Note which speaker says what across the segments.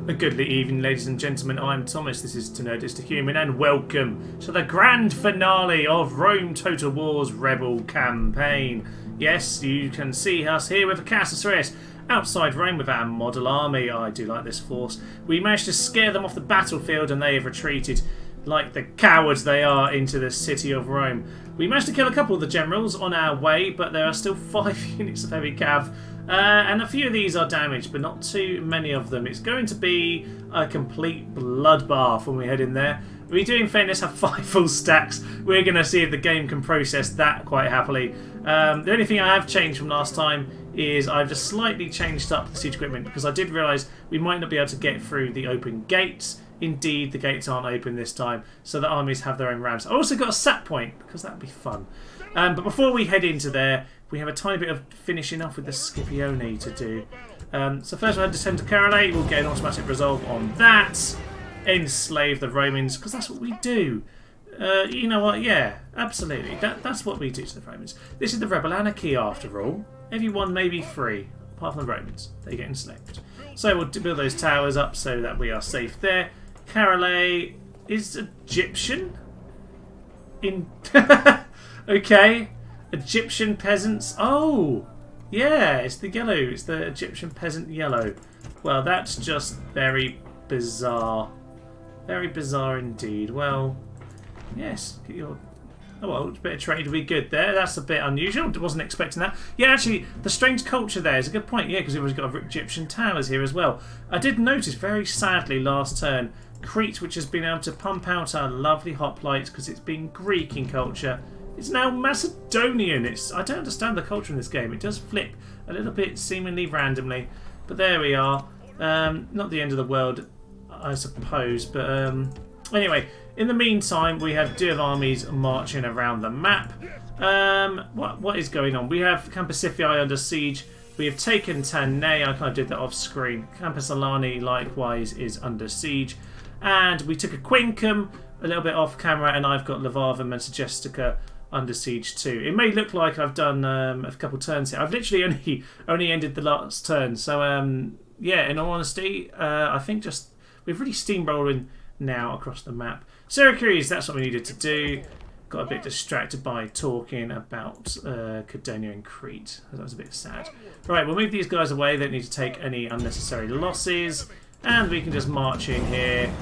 Speaker 1: A goodly evening, ladies and gentlemen. I'm Thomas. This is To Nerd Is To Human, and welcome to the grand finale of Rome Total War's Rebel campaign. Yes, you can see us here with a Cassius outside Rome with our model army. I do like this force. We managed to scare them off the battlefield, and they have retreated like the cowards they are into the city of Rome. We managed to kill a couple of the generals on our way, but there are still 5 units of heavy cav. And a few of these are damaged, but not too many of them. It's going to be a complete bloodbath when we head in there. We do, in fairness, have 5 full stacks. We're going to see if the game can process that quite happily. The only thing I have changed from last time is I've just slightly changed up the siege equipment, because I did realise we might not be able to get through the open gates. Indeed, the gates aren't open this time, so the armies have their own rams. I also got a sat point, because that would be fun. But before we head into there, we have a tiny bit of finishing off with the Scipiones to do. So first we'll descend to Cavalry. We'll get an automatic resolve on that. Enslave the Romans, because that's what we do. You know what? Yeah, absolutely. That's what we do to the Romans. This is the Rebel Anarchy, after all. Everyone may be free, apart from the Romans. They get enslaved. So we'll build those towers up so that we are safe there. Cavalry is Egyptian? Okay. Egyptian peasants. Oh, yeah, it's the yellow. It's the Egyptian peasant yellow. Well, that's just very bizarre. Very bizarre indeed. Well, yes. Get your... Oh, well, a bit of trade would be good there. That's a bit unusual. Wasn't expecting that. Yeah, actually, the strange culture there is a good point. Yeah, because we've got Egyptian towers here as well. I did notice, very sadly, last turn, Crete, which has been able to pump out our lovely hoplites because it's been Greek in culture, it's now Macedonian. I don't understand the culture in this game. It does flip a little bit seemingly randomly. But there we are. Not the end of the world, I suppose. But anyway, in the meantime, we have two of armies marching around the map. What is going on? We have Campus Scipii under siege. We have taken Tannae. I kind of did that off screen. Campus Alani likewise is under siege. And we took a Quincum a little bit off camera, and I've got Levarvum and Segestica under siege too. It may look like I've done a couple turns here. I've literally only ended the last turn. So yeah, in all honesty, I think just we've really steamrolling now across the map. Syracuse, that's what we needed to do. Got a bit distracted by talking about Cardonia and Crete. That was a bit sad. Right, we'll move these guys away. They don't need to take any unnecessary losses. And we can just march in here.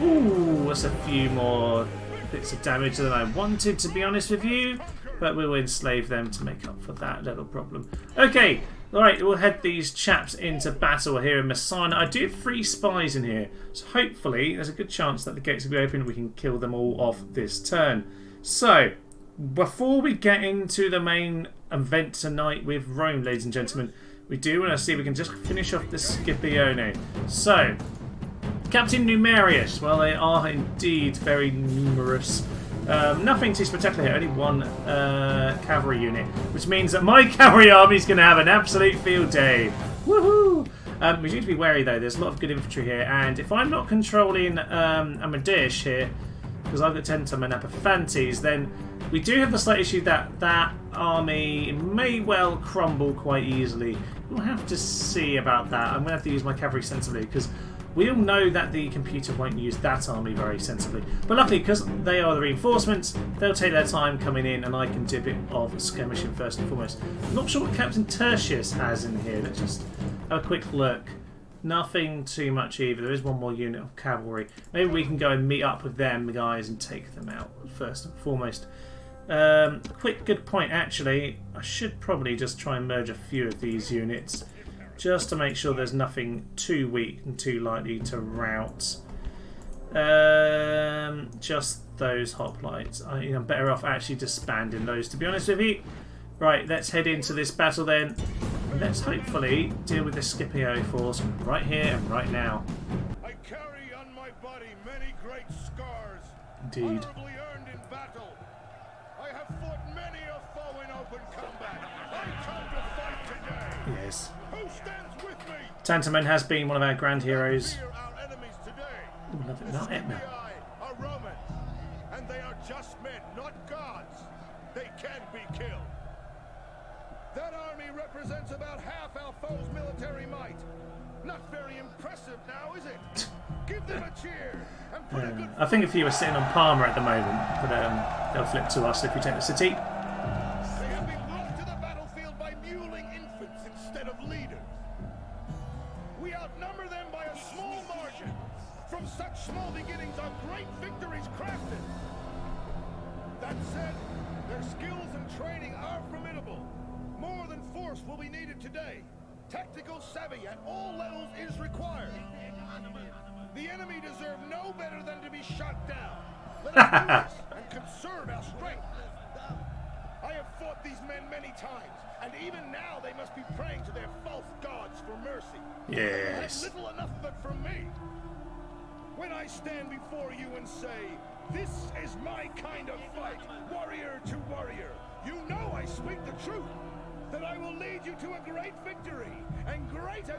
Speaker 1: Ooh, that's a few more bits of damage than I wanted, to be honest with you. But we'll enslave them to make up for that little problem. Okay, alright, we'll head these chaps into battle here in Messina. I do have 3 spies in here, so hopefully there's a good chance that the gates will be open and we can kill them all off this turn. So, before we get into the main event tonight with Rome, ladies and gentlemen, we do want to see if we can just finish off the Scipione. So, Captain Numerius, well, they are indeed very numerous. Nothing too spectacular here, only 1 cavalry unit, which means that my cavalry army is going to have an absolute field day. Woohoo! We need to be wary though, there's a lot of good infantry here, and if I'm not controlling Amadeus here, because I've got Tentum and Apophantes, then we do have the slight issue that that army may well crumble quite easily. We'll have to see about that. I'm going to have to use my cavalry sensibly, because we all know that the computer won't use that army very sensibly. But luckily, because they are the reinforcements, they'll take their time coming in, and I can do a bit of skirmishing first and foremost. I'm not sure what Captain Tertius has in here. Let's just have a quick look. Nothing too much either. There is 1 more unit of cavalry. Maybe we can go and meet up with them guys and take them out first and foremost. Quick good point actually. I should probably just try and merge a few of these units, just to make sure there's nothing too weak and too likely to rout. Just those hoplites. I'm better off actually disbanding those, to be honest with you. Right, let's head into this battle then. Let's hopefully deal with this Scipio force right here and right now.
Speaker 2: I carry on my body many great scars,
Speaker 1: Indeed.
Speaker 2: honorably earned in battle. I have fought many a foe in open combat. I come to fight today.
Speaker 1: Yes.
Speaker 2: Who stands with me?
Speaker 1: Tantaman has been one of our grand heroes.
Speaker 2: Fear our enemies today.
Speaker 1: Ooh, love it.
Speaker 2: The
Speaker 1: Not Etna.
Speaker 2: Scipii are Romans, and they are just men, not gods. They can be killed. That army represents about half our foe's military might. Not very impressive now, is it? Give them a cheer and put a good
Speaker 1: I think if you were sitting on Palmer at the moment, but they'll flip to us if we take the city.
Speaker 2: They have been brought to the battlefield by muling infants instead of leaders. We outnumber them by a small margin. From such small beginnings are great victories crafted. That said, their skills and training are formidable. More than force will be needed today. Tactical savvy at all levels is required. The enemy deserve no better than to be shot down. Let us do this and conserve our strength. I have fought these men many times, and even now they must be praying to their false gods for mercy.
Speaker 1: Yes.
Speaker 2: And little enough of it from me. When I stand before you and say, this is my kind of fight, warrior to warrior, you know I speak the truth. That I will lead you to a great victory and greater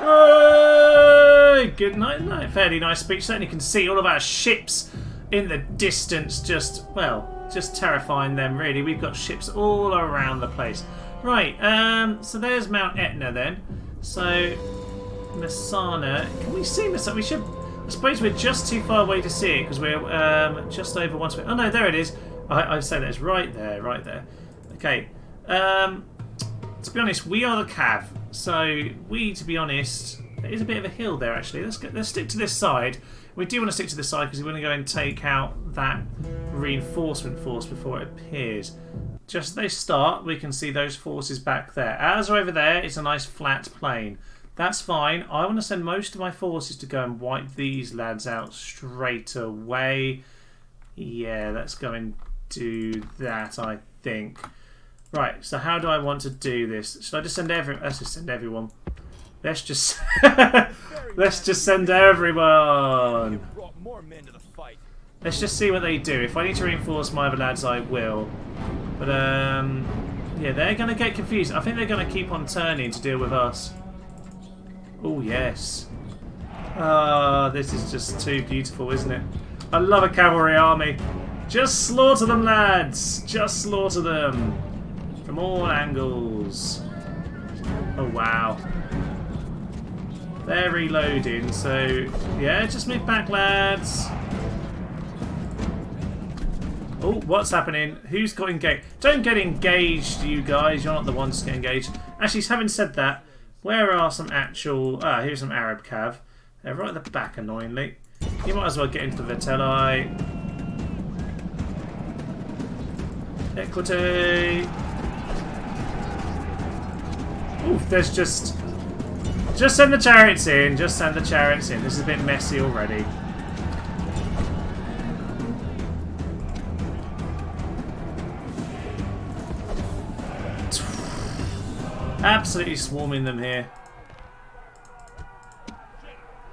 Speaker 2: glory.
Speaker 1: Good night. Fairly nice speech. Certainly can see all of our ships in the distance. Just terrifying them. Really, we've got ships all around the place. Right. So there's Mount Etna then. So Messana. Can we see Messana? We should. I suppose we're just too far away to see it because we're just over one. Oh no, there it is. I say that it's right there. Right there. Okay. To be honest, we are the Cav, so to be honest, there is a bit of a hill there actually. Let's stick to this side. We do want to stick to this side because we want to go and take out that reinforcement force before it appears. Just as they start, we can see those forces back there. As over there, it's a nice flat plain. That's fine. I want to send most of my forces to go and wipe these lads out straight away. Yeah, let's go and do that, I think. Right, so how do I want to do this? Should I just send everyone? Let's just send everyone. Let's just send everyone. Let's just see what they do. If I need to reinforce my other lads, I will. But yeah, they're going to get confused. I think they're going to keep on turning to deal with us. Oh yes. This is just too beautiful, isn't it? I love a cavalry army. Just slaughter them, lads. Just slaughter them. From all angles. Oh wow. They're reloading, so yeah, just move back, lads. Oh, what's happening? Who's got engaged? Don't get engaged, you guys. You're not the ones to get engaged. Actually, having said that, where are some actual... here's some Arab cav. They're right at the back, annoyingly. You might as well get into the Vitelli. Equity. Oof, there's just send the chariots in. Just send the chariots in. This is a bit messy already. Absolutely swarming them here.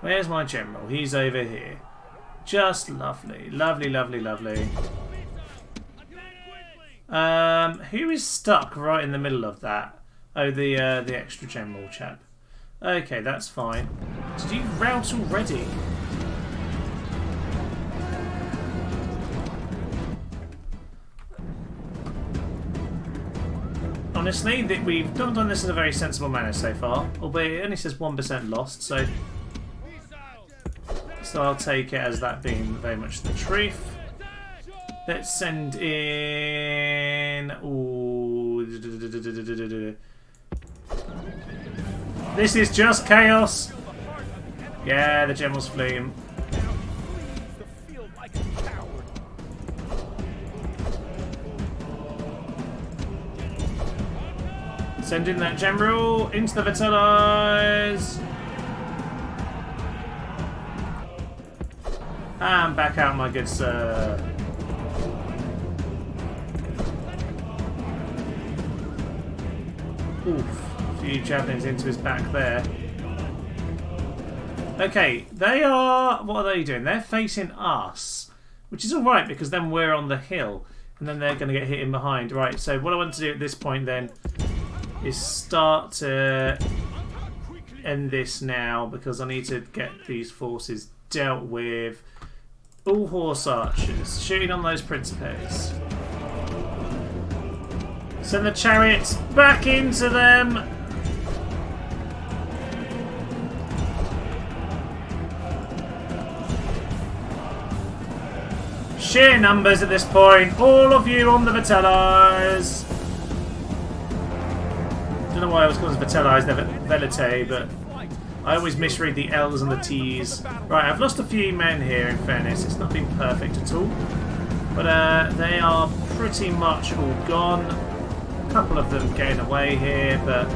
Speaker 1: Where's my general? He's over here. Just lovely. Lovely, lovely, lovely. Who is stuck right in the middle of that? Oh, the extra general chap. Okay, that's fine. Did you rout already? Honestly, we've not done this in a very sensible manner so far. Albeit it only says 1% lost, so I'll take it as that being very much the truth. Let's send in... Ooh. This is just chaos. Yeah, the general's fleeing. Send in that general into the Vitellis. And back out, my good sir. Oof. A few javelins into his back there. Okay, they are... What are they doing? They're facing us. Which is alright, because then we're on the hill. And then they're going to get hit in behind. Right, so what I want to do at this point then is start to end this now, because I need to get these forces dealt with. All horse archers shooting on those principes. Send the chariots back into them. Sheer numbers at this point. All of you on the Vitelli's. Don't know why I was called Vitelli's, they're Velite, but I always misread the L's and the T's. Right, I've lost a few men here, in fairness. It's not been perfect at all. But they are pretty much all gone. A couple of them getting away here, but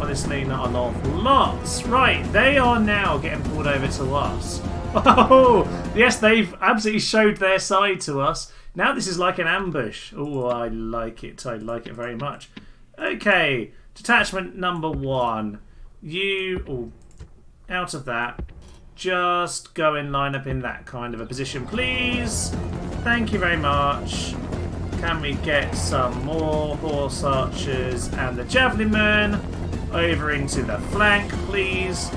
Speaker 1: honestly, not an awful lot. Right, they are now getting pulled over to us. Oh, yes, they've absolutely showed their side to us. Now this is like an ambush. Oh, I like it. I like it very much. Okay, detachment number 1. You, out of that, just go and line up in that kind of a position, please. Thank you very much. Can we get some more horse archers and the javelin men over into the flank, please?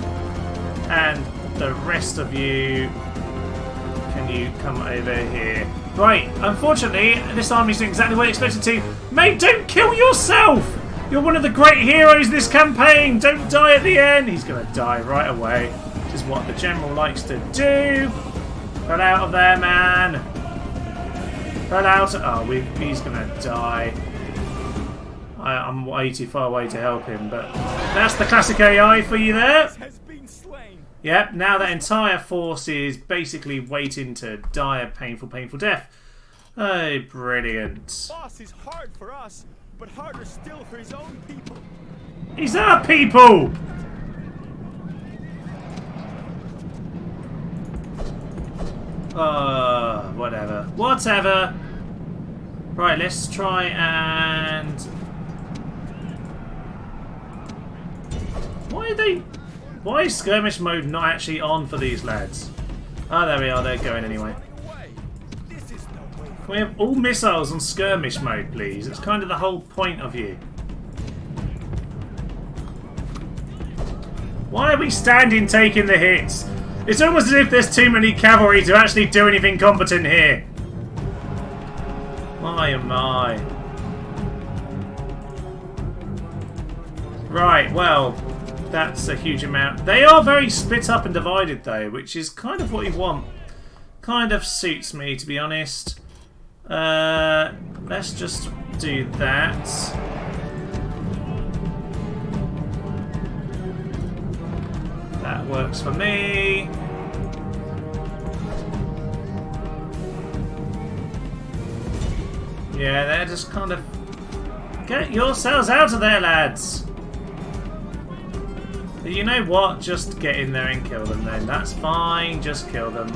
Speaker 1: And the rest of you, can you come over here? Right, unfortunately, this army's doing exactly what I expected to. Mate, don't kill yourself! You're one of the great heroes this campaign! Don't die at the end! He's going to die right away, which is what the general likes to do. Get out of there, man! Get out! Oh, he's going to die. I'm way too far away to help him, but that's the classic AI for you there. Yep, now that entire force is basically waiting to die a painful, painful death. Oh, brilliant.
Speaker 3: Boss is hard for us, but harder still for his own people.
Speaker 1: He's our people! Whatever. Whatever. Right, let's try and... Why is skirmish mode not actually on for these lads? Oh, there we are. They're going anyway. Can we have all missiles on skirmish mode, please? It's kind of the whole point of you. Why are we standing taking the hits? It's almost as if there's too many cavalry to actually do anything competent here. My oh my. Right, well, that's a huge amount. They are very split up and divided though, which is kind of what you want. Kind of suits me, to be honest. Let's just do that. That works for me. Yeah, they're just kind of... Get yourselves out of there, lads! You know what? Just get in there and kill them then. That's fine, just kill them.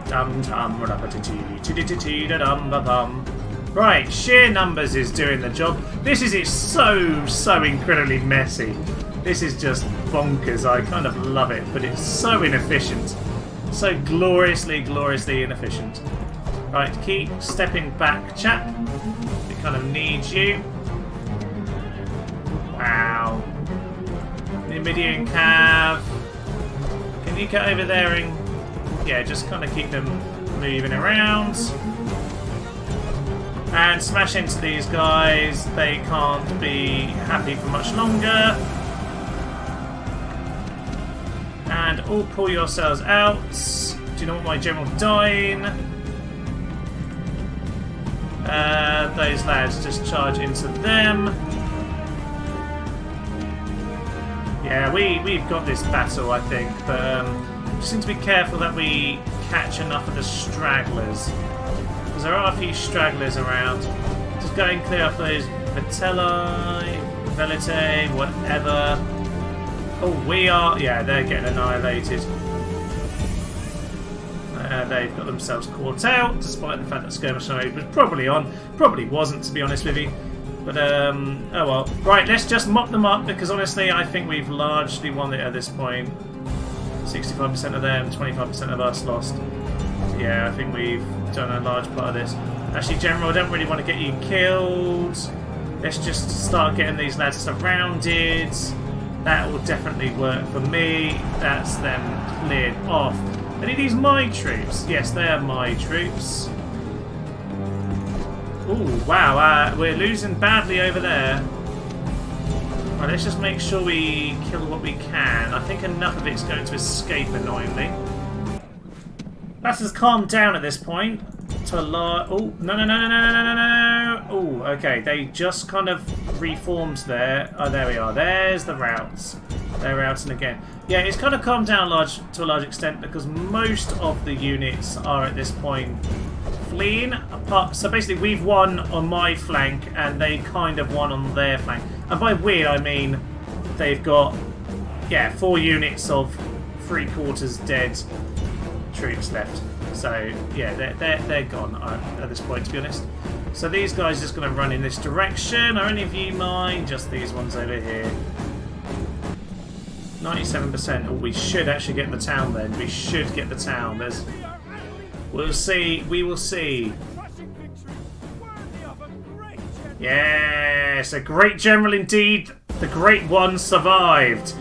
Speaker 1: Dum dum dum ba bum. Right, sheer numbers is doing the job. This is so incredibly messy. This is just bonkers. I kind of love it, but it's so inefficient. So gloriously inefficient. Right, keep stepping back, chap. We kind of need you. Wow. Numidian Cav. Can you get over there and... Yeah, just kind of keep them moving around. And smash into these guys. They can't be happy for much longer. And all pull yourselves out. Do you know what my general dying? Those lads just charge into them. Yeah, we've got this battle, I think, but just need to be careful that we catch enough of the stragglers, because there are a few stragglers around. Just go and clear off those Vitelli, Velite, whatever. Oh, we are... Yeah, they're getting annihilated. They've got themselves caught out, despite the fact that skirmish mode was probably on. Probably wasn't, to be honest with you. But, oh well. Right, let's just mop them up, because honestly, I think we've largely won it at this point. 65% of them, 25% of us lost. Yeah, I think we've done a large part of this. Actually, General, I don't really want to get you killed. Let's just start getting these lads surrounded. That will definitely work for me. That's them cleared off. Are these my troops? Yes, they are my troops. Ooh, wow, we're losing badly over there. Right, let's just make sure we kill what we can. I think enough of it's going to escape, annoyingly. That has calmed down at this point. To oh, no. Oh, okay. They just kind of reformed there. Oh, there we are. There's the routes. They're routing again. Yeah, it's kind of calmed down to a large extent because most of the units are at this point fleeing. So basically, we've won on my flank and they kind of won on their flank. And by we, I mean they've got, yeah, 4 units of 3/4 dead troops left. So yeah, they're gone at this point, to be honest. So these guys are just going to run in this direction. Are any of you mine? Just these ones over here. 97%. Oh, we should actually get the town then. We should get the town. We'll see. We will see. Yes, a great general indeed. The Great One survived.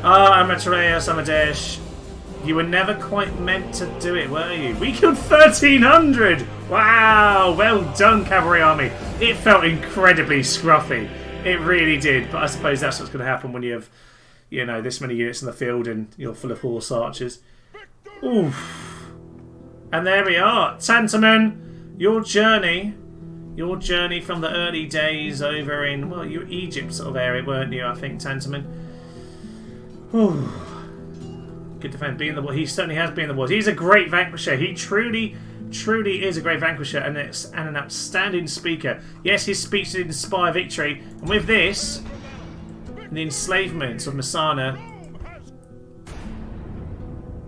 Speaker 1: Ah, Amateraeus, Amadesh. You were never quite meant to do it, were you? We killed 1,300! Wow! Well done, Cavalry Army. It felt incredibly scruffy. It really did. But I suppose that's what's going to happen when you have, you know, this many units in the field and you're full of horse archers. Oof. And there we are. Tantaman, your journey from the early days over in, well, your Egypt sort of area, weren't you, I think, Tantaman? Ooh. Good defense. Being the he certainly has been the wars. He's a great vanquisher. He truly is a great vanquisher and an outstanding speaker. Yes, his speech did inspire victory. And with this, the enslavement of Messana.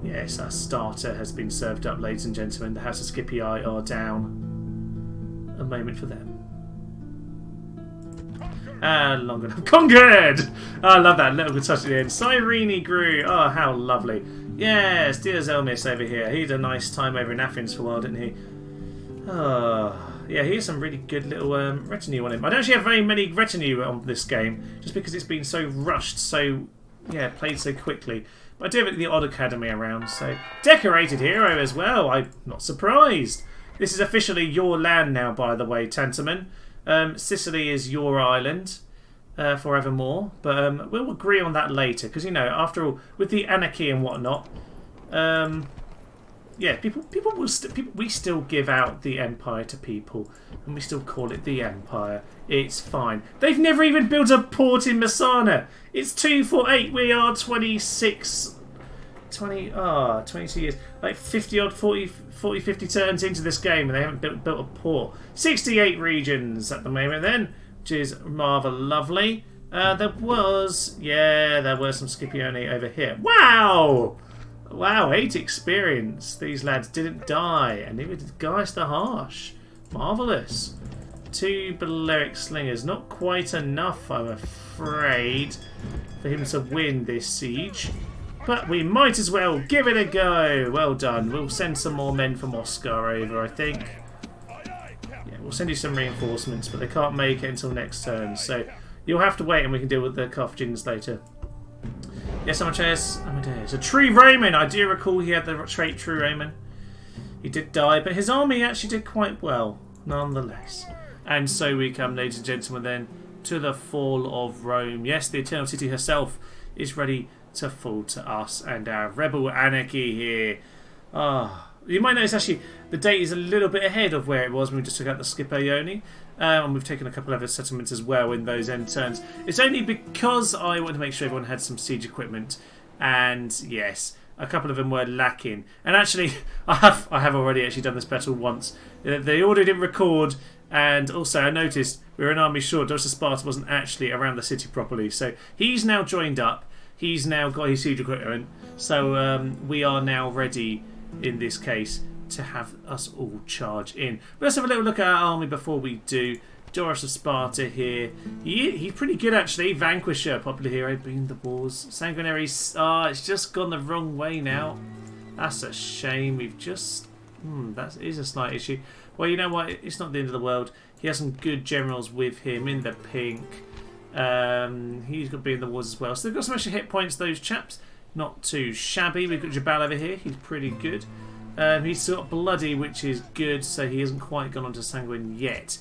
Speaker 1: Yes, our starter has been served up, ladies and gentlemen. The House of Scipii are down. A moment for them. Long enough. Conquered! Oh, I love that little touch at the end. Cyrene grew. Oh, how lovely. Yes, dear Zelmis over here. He had a nice time over in Athens for a while, didn't he? Oh, yeah, he has some really good little retinue on him. I don't actually have very many retinue on this game, just because it's been so rushed, so, yeah, played so quickly. But I do have the odd academy around, so... Decorated hero as well. I'm not surprised. This is officially your land now, by the way, Tantaman. Sicily is your island forevermore, but we'll agree on that later because, you know, after all, with the anarchy and whatnot, yeah, we still give out the empire to people, and we still call it the empire. It's fine. They've never even built a port in Messana. It's 248. We are 26. 22 years, like 50 odd, 40, 50 turns into this game and they haven't built a port. 68 regions at the moment then, which is rather lovely. There were some Scipione over here. Wow! Wow, 8 experience. These lads didn't die, and neither did Gaius the Harsh. Marvellous. 2 Balearic Slingers. Not quite enough, I'm afraid, for him to win this siege. But we might as well give it a go. Well done. We'll send some more men from Oscar over, I think. Yeah, we'll send you some reinforcements, but they can't make it until next turn. So you'll have to wait and we can deal with the Carthaginians later. Yes, Amadeus. A true Roman. I do recall he had the trait true Roman. He did die, but his army actually did quite well, nonetheless. And so we come, ladies and gentlemen, then to the fall of Rome. Yes, the Eternal City herself is ready to fall to us and our rebel anarchy here. You might notice actually the date is a little bit ahead of where it was when we just took out the Scipione, and we've taken a couple of other settlements as well in those end turns. It's only because I wanted to make sure everyone had some siege equipment, and yes, a couple of them were lacking. And actually, I have already actually done this battle once. The order didn't record, and also I noticed we were an army short. Dr. Sparta wasn't actually around the city properly, so he's now joined up. He's now got his siege equipment, so we are now ready, in this case, to have us all charge in. But let's have a little look at our army before we do. Doris of Sparta here. He's pretty good, actually. Vanquisher, popular hero, being the wars. Sanguinary. It's just gone the wrong way now. That's a shame. We've just... that is a slight issue. Well, you know what? It's not the end of the world. He has some good generals with him in the pink. He's got to be in the wars as well. So they've got some extra hit points, those chaps. Not too shabby. We've got Jabal over here. He's pretty good. He's still got Bloody, which is good, so he hasn't quite gone on to Sanguine yet.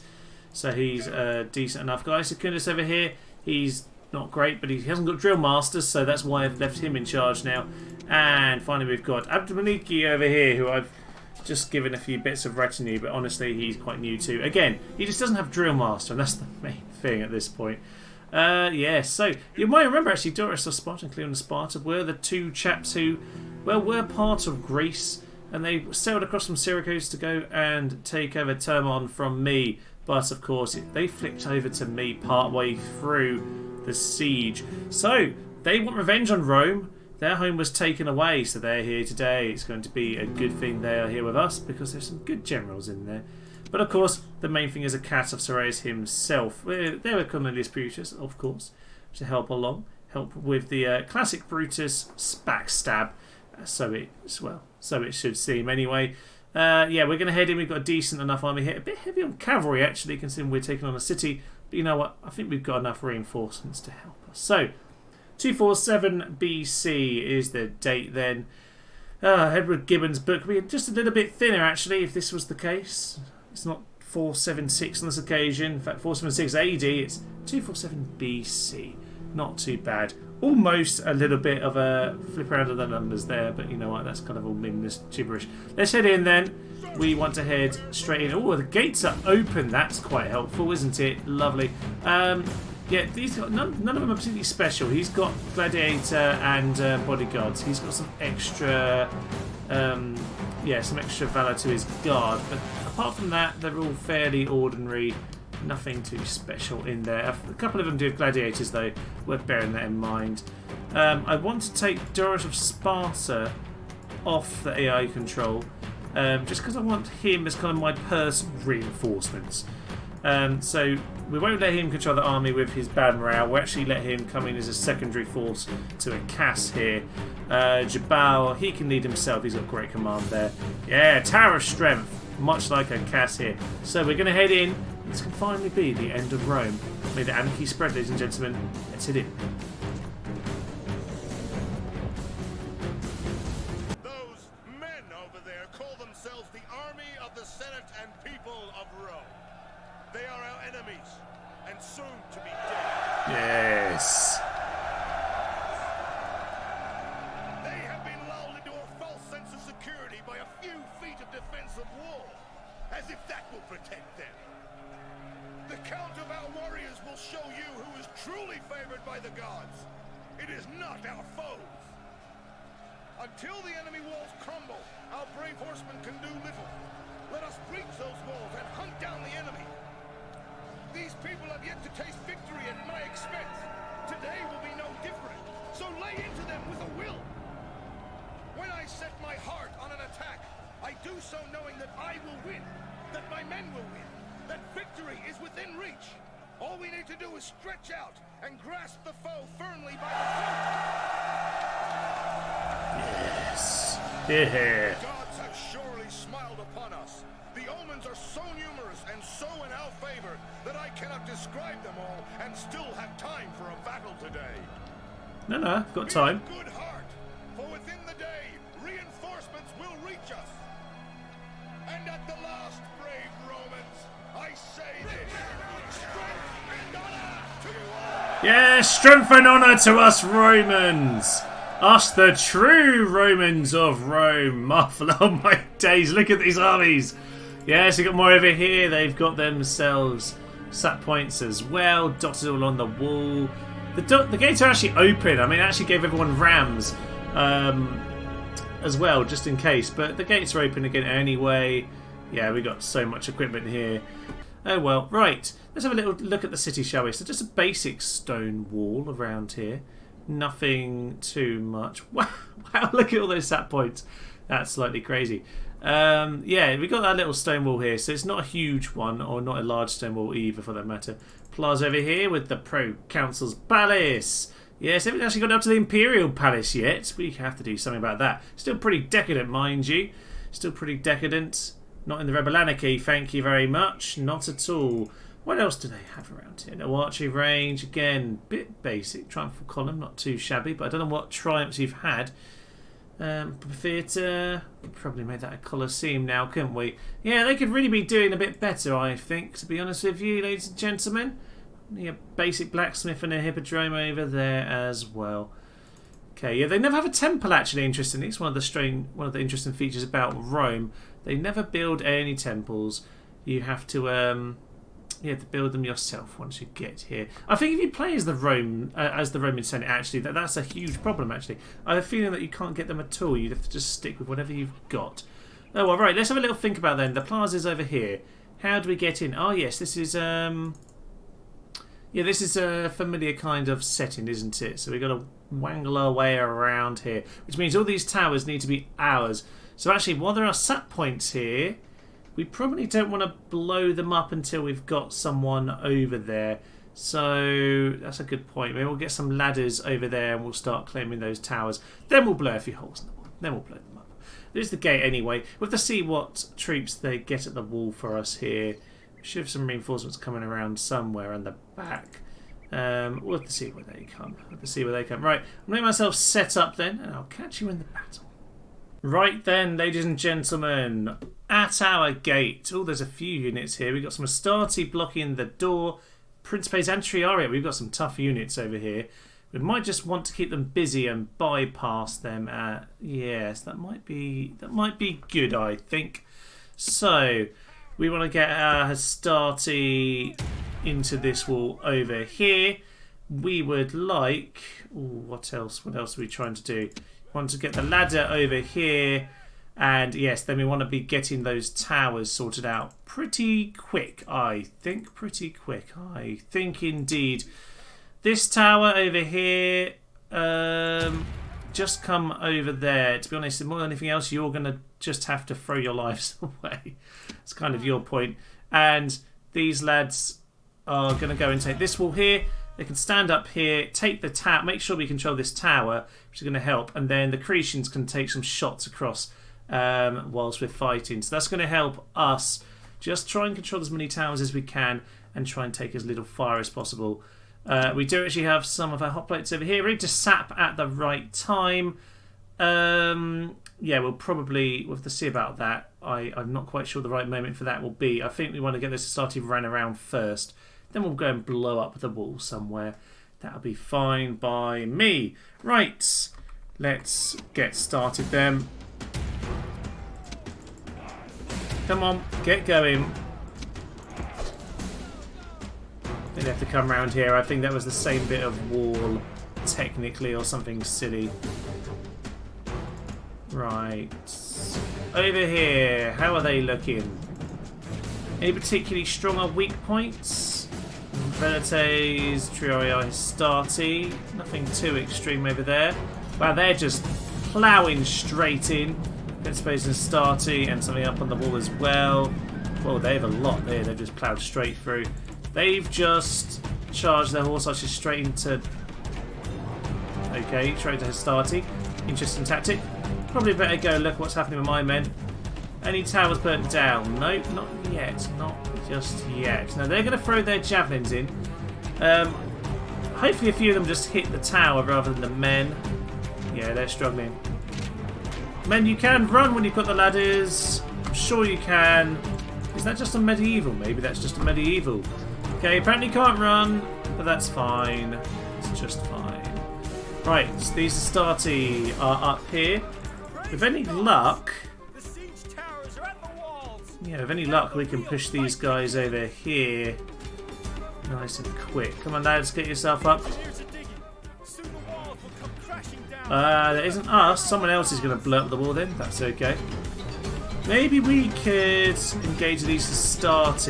Speaker 1: So he's decent enough. Guy Secundus over here, he's not great, but he hasn't got Drill Masters, so that's why I've left him in charge now. And finally we've got Abdelmaliki over here, who I've just given a few bits of retinue, but honestly, he's quite new too. Again, he just doesn't have Drill Master, and that's the main thing at this point. Yeah, so you might remember actually Doris of Sparta and Cleon of Sparta were the two chaps who, well, were part of Greece, and they sailed across from Syracuse to go and take over Termon from me. But of course, they flipped over to me partway through the siege. So they want revenge on Rome. Their home was taken away, so they're here today. It's going to be a good thing they are here with us because there's some good generals in there. But of course, the main thing is a cat of Soraeus himself. There were Cornelius Brutus, of course, to help along, help with the classic Brutus backstab. So it should seem anyway. Yeah, we're going to head in. We've got a decent enough army here. A bit heavy on cavalry, actually, considering we're taking on a city. But you know what? I think we've got enough reinforcements to help us. So, 247 BC is the date then. Edward Gibbon's book would be just a little bit thinner, actually, if this was the case. It's not 476 on this occasion. In fact, 476 AD, it's 247 BC. Not too bad. Almost a little bit of a flip around of the numbers there, but you know what, that's kind of all meaningless gibberish. Let's head in then. We want to head straight in. Oh, the gates are open. That's quite helpful, isn't it? Lovely. Yeah, these got none of them are particularly special. He's got gladiator and bodyguards. He's got some extra, some extra valor to his guard. But apart from that, they're all fairly ordinary. Nothing too special in there. A couple of them do have gladiators, though. Worth bearing that in mind. I want to take Doris of Sparta off the AI control, just because I want him as kind of my personal reinforcements. So we won't let him control the army with his bad morale. We'll actually let him come in as a secondary force to a Cass here. Jabal, he can lead himself. He's got great command there. Yeah, Tower of Strength, much like a Cass here. So we're going to head in. This can finally be the end of Rome. May the anarchy spread, ladies and gentlemen. Let's head in.
Speaker 2: Those men over there call themselves the army of the Senate and people of Rome. They are our enemies, and soon to be dead.
Speaker 1: Yes.
Speaker 2: They have been lulled into a false sense of security by a few feet of defensive wall, as if that will protect them. The count of our warriors will show you who is truly favored by the gods. It is not our foes. Until the enemy walls crumble, our brave horsemen can do little. Let us breach those walls and hunt down the enemy. These people have yet to taste victory at my expense. Today will be no different, so lay into them with a will. When I set my heart on an attack, I do so knowing that I will win, that my men will win, that victory is within reach. All we need to do is stretch out and grasp the foe firmly by the throat.
Speaker 1: Yes. Yeah.
Speaker 2: The gods have surely smiled upon us. The omens are so numerous and so in our favor that I cannot describe them all and still have time for a battle today.
Speaker 1: No, got time.
Speaker 2: Be of good heart, for within the day, reinforcements will reach us. And at the last, brave Romans, I say this: strength and honor to you all!
Speaker 1: Yeah, strength and honour to us Romans! Us, the true Romans of Rome. Marvel, oh my days, look at these armies! Yes, we've got more over here. They've got themselves sat points as well, dotted all on the wall. The gates are actually open. I mean, it actually gave everyone rams as well, just in case. But the gates are open again anyway. Yeah, we got so much equipment here. Oh well, right. Let's have a little look at the city, shall we? So just a basic stone wall around here. Nothing too much. Wow, look at all those sat points. That's slightly crazy. Yeah, we got that little stone wall here, so it's not a huge one, or not a large stone wall either, for that matter. Plaza over here with the Pro-Consul's Palace. Yes, haven't actually got up to the Imperial Palace yet. We have to do something about that. Still pretty decadent, mind you. Still pretty decadent. Not in the Rebel Anarchy, thank you very much. Not at all. What else do they have around here? No archery range, again, bit basic. Triumphal column, not too shabby, but I don't know what triumphs you've had. Theatre, probably made that a Colosseum now, couldn't we? Yeah, they could really be doing a bit better, I think, to be honest with you, ladies and gentlemen. Yeah, basic blacksmith and a hippodrome over there as well. Okay, yeah, they never have a temple actually. Interestingly, it's one of the interesting features about Rome. They never build any temples. You have to you have to build them yourself once you get here. I think if you play as the Roman Senate, actually, that's a huge problem. Actually, I have a feeling that you can't get them at all. You have to just stick with whatever you've got. Oh, well, right. Let's have a little think about then. The plaza's over here. How do we get in? Oh, yes, this is yeah, this is a familiar kind of setting, isn't it? So we've got to wangle our way around here, which means all these towers need to be ours. So actually, while there are sap points here, we probably don't want to blow them up until we've got someone over there. So that's a good point. Maybe we'll get some ladders over there and we'll start claiming those towers. Then we'll blow a few holes in the wall. Then we'll blow them up. There's the gate anyway. We'll have to see what troops they get at the wall for us here. We should have some reinforcements coming around somewhere on the back. We'll have to see where they come. We'll have to see where they come. Right, I'll make myself set up then, and I'll catch you in the battle. Right then, ladies and gentlemen, at our gate. Oh, there's a few units here. We've got some Astarte blocking the door. Principes and Triaria. We've got some tough units over here. We might just want to keep them busy and bypass them. Yes, that might be good, I think. So we want to get our Astarte into this wall over here. We would like... Ooh, what else? What else are we trying to do? We want to get the ladder over here. And yes, then we want to be getting those towers sorted out pretty quick, I think. Pretty quick, I think indeed. This tower over here, just come over there. To be honest, more than anything else, you're going to just have to throw your lives away. It's kind of your point. And these lads are going to go and take this wall here. They can stand up here, take the tower, make sure we control this tower, which is going to help. And then the Cretians can take some shots across whilst we're fighting. So that's going to help us just try and control as many towers as we can and try and take as little fire as possible. We do actually have some of our hoplites over here ready to sap at the right time. Yeah, we'll have to see about that. I'm not quite sure the right moment for that will be. I think we want to get this started ran around first. Then we'll go and blow up the wall somewhere. That'll be fine by me. Right, let's get started then. Come on, get going. They'd have to come around here. I think that was the same bit of wall, technically, or something silly. Right. Over here, how are they looking? Any particularly strong or weak points? Velites, Triarii, Astarte. Nothing too extreme over there. Wow, they're just ploughing straight in. Principes and Astarte, and something up on the wall as well. Well, they have a lot there. They've just ploughed straight through. They've just charged their horse archers straight into... Okay, straight to Astarte. Interesting tactic. Probably better go look what's happening with my men. Any towers burnt down? Nope, not yet. Not just yet. Now, they're going to throw their javelins in. Hopefully a few of them just hit the tower rather than the men. Yeah, they're struggling. Men, you can run when you put the ladders. I'm sure you can. Is that just a medieval? Maybe that's just a medieval. Okay, apparently can't run, but that's fine. It's just fine. Right, so these Astarte are up here. With any luck... Yeah, with any luck we can push these guys over here. Nice and quick. Come on, lads, get yourself up. That isn't us. Someone else is going to blow up the wall then. That's okay. Maybe we could engage these Astarte.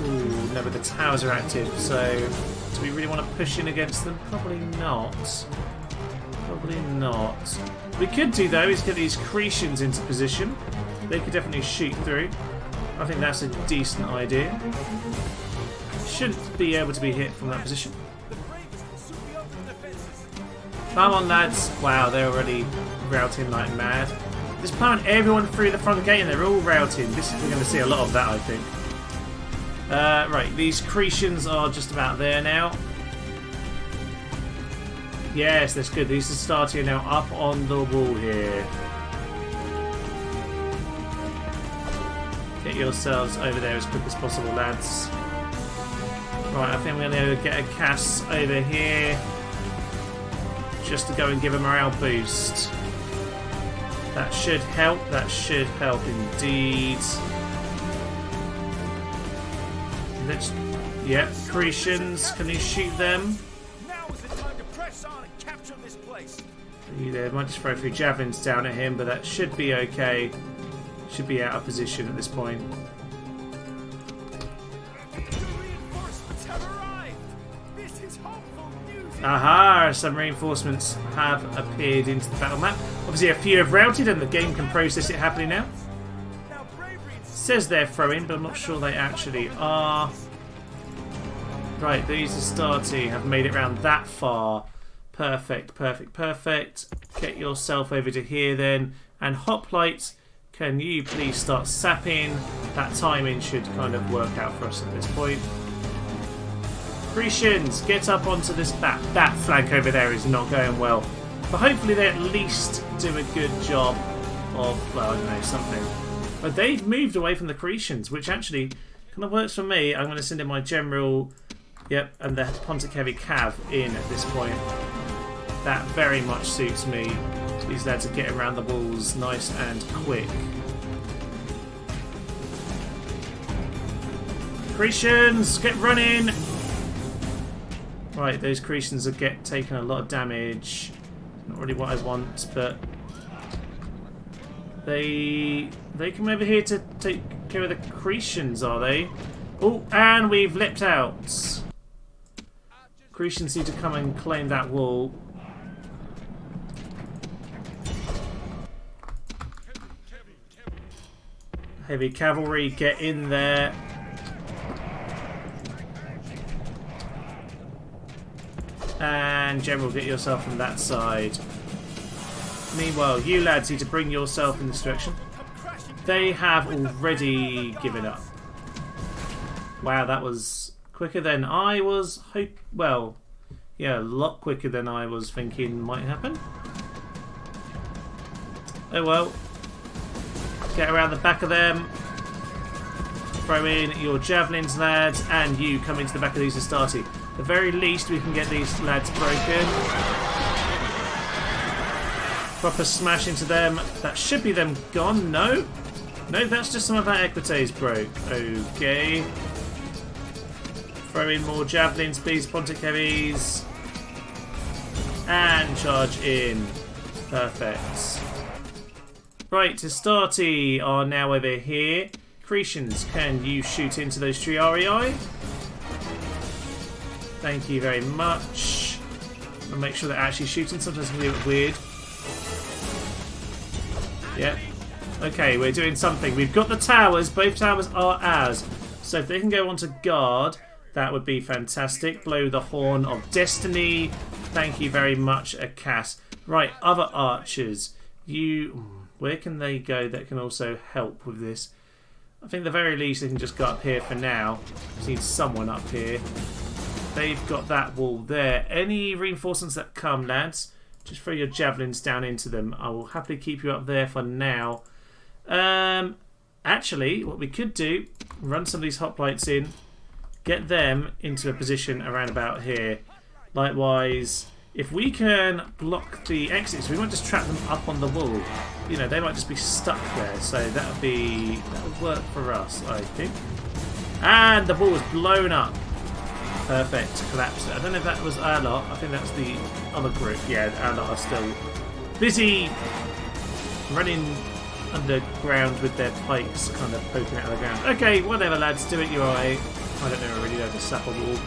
Speaker 1: Ooh, no, but the towers are active, so do we really want to push in against them? Probably not. Probably not. We could do, though, is get these Cretians into position. They could definitely shoot through. I think that's a decent idea. Shouldn't be able to be hit from that position. Come on, lads. Wow, they're already routing like mad. Just plowing everyone through the front gate and they're all routing. We're going to see a lot of that, I think. Right, these Cretians are just about there now. Yes, that's good. These Astarte are now up on the wall here. Get yourselves over there as quick as possible, lads. Right, I think we're going to get a Cass over here. Just to go and give a morale boost. That should help. That should help indeed. Let's... Yep, Cretians. Can you shoot them?
Speaker 3: Now is the time to press on and capture this place.
Speaker 1: They might just throw a few javelins down at him, but that should be okay. Should be out of position at this point.
Speaker 3: The reinforcements have arrived. This is hopeful news.
Speaker 1: Aha! Some reinforcements have appeared into the battle map. Obviously, a few have routed, and the game can process it happily now.
Speaker 3: Now bravery and
Speaker 1: Says they're throwing, but I'm not sure they actually are. Right, these Astarte have made it around that far. Perfect, perfect, perfect. Get yourself over to here then. And Hoplite, can you please start sapping? That timing should kind of work out for us at this point. Grecians, get up onto this back. That flank over there is not going well. But hopefully they at least do a good job of, well, I don't know, something. But they've moved away from the Cretians, which actually kind of works for me. I'm going to send in my general, yep, and the Pontic Heavy Cav in at this point. That very much suits me. These lads are getting around the walls nice and quick. Cretians, get running! Right, those Cretians are taking a lot of damage. Not really what I want, but they come over here to take care of the Cretians, are they? Oh, and we've leapt out. Cretians need to come and claim that wall. Heavy cavalry, get in there. And General, get yourself from that side. Meanwhile, you lads need to bring yourself in this direction. They have already given up. Wow, that was quicker than I was well, yeah, a lot quicker than I was thinking might happen. Oh well. Get around the back of them. Throw in your javelins, lads, and you come into the back of these Astarte. At the very least, we can get these lads broken. Proper smash into them. That should be them gone. No. No, that's just some of our equites broke. Okay. Throw in more javelins, please, Pontic Heavies. And charge in. Perfect. Right, Astarte are now over here. Cretians, can you shoot into those Triarii? Thank you very much. I'll make sure they're actually shooting. Sometimes it can be a bit weird. Yep. Okay, we're doing something. We've got the towers. Both towers are ours. So if they can go onto guard, that would be fantastic. Blow the horn of destiny. Thank you very much, Cass. Right, other archers. Where can they go that can also help with this? I think at the very least they can just go up here for now. Just need someone up here. They've got that wall there. Any reinforcements that come, lads, just throw your javelins down into them. I will happily keep you up there for now. Actually, what we could do, run some of these hoplites in, get them into a position around about here. Likewise, if we can block the exits, we might just trap them up on the wall. You know, they might just be stuck there, so that would work for us, I think. And the wall was blown up. Perfect, collapsed it. I don't know if that was our lot. I think that's the other group. Yeah, our lot are still busy running underground with their pikes kind of poking out of the ground. Okay, whatever, lads, do it your way. I don't know really how to sap a wall.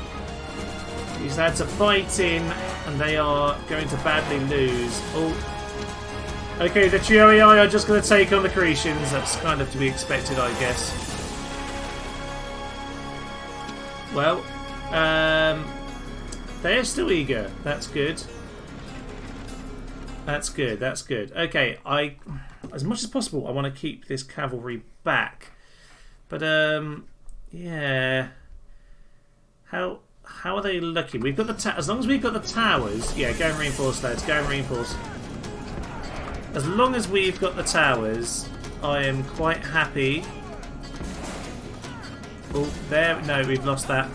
Speaker 1: These lads are fighting and they are going to badly lose. Oh. Okay, the Triarii are just going to take on the Cretians. That's kind of to be expected, I guess. Well, they're still eager. That's good. That's good. That's good. Okay, as much as possible, I want to keep this cavalry back. But yeah. How are they looking? We've got the as long as we've got the towers. Yeah, go and reinforce, lads. Go and reinforce. As long as we've got the towers, I am quite happy. Oh, there. No, we've lost that.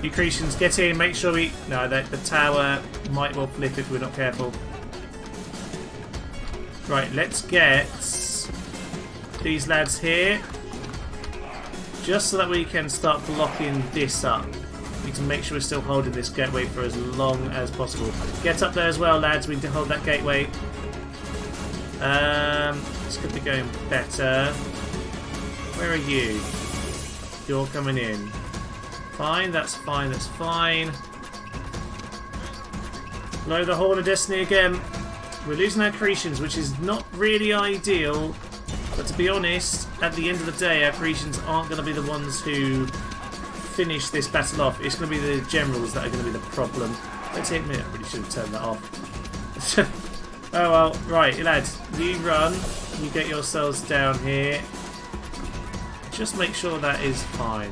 Speaker 1: You Cretians, get in. Make sure we. No, the tower might well flip if we're not careful. Right, let's get these lads here. Just so that we can start blocking this up. We need to make sure we're still holding this gateway for as long as possible. Get up there as well, lads. We need to hold that gateway. This could be going better. Where are you? You're coming in. Fine, that's fine, that's fine. Blow the Horn of Destiny again. We're losing our Cretians, which is not really ideal. But to be honest, at the end of the day, our Cretians aren't going to be the ones who finish this battle off. It's going to be the generals that are going to be the problem. Don't take me. I really should have turned that off. Oh well, right, lads. You run. You get yourselves down here. Just make sure that is fine.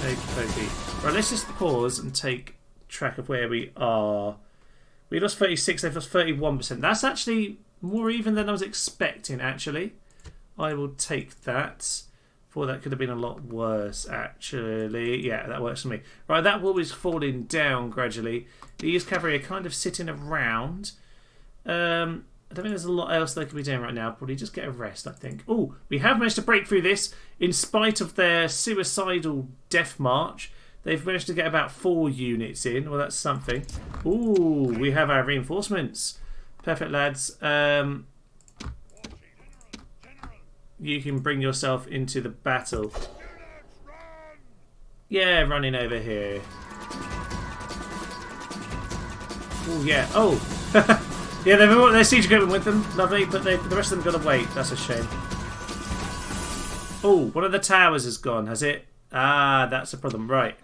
Speaker 1: Okey-dokey. Right, let's just pause and take track of where we are. We lost 36, they've lost 31%. That's actually more even than I was expecting, actually. I will take that. Thought that could have been a lot worse, actually. Yeah, that works for me. Right, that wall is falling down gradually. The East Cavalry are kind of sitting around. I don't think there's a lot else they could be doing right now. Probably just get a rest, I think. Oh, we have managed to break through this. In spite of their suicidal death march, they've managed to get about 4 units in. Well, that's something. Ooh, we have our reinforcements. Perfect, lads. You can bring yourself into the battle. Yeah, running over here. Oh, yeah. Oh! Yeah, they've got their siege equipment with them. Lovely, but the rest of them got to wait. That's a shame. Oh, one of the towers has gone, has it? Ah, that's a problem. Right.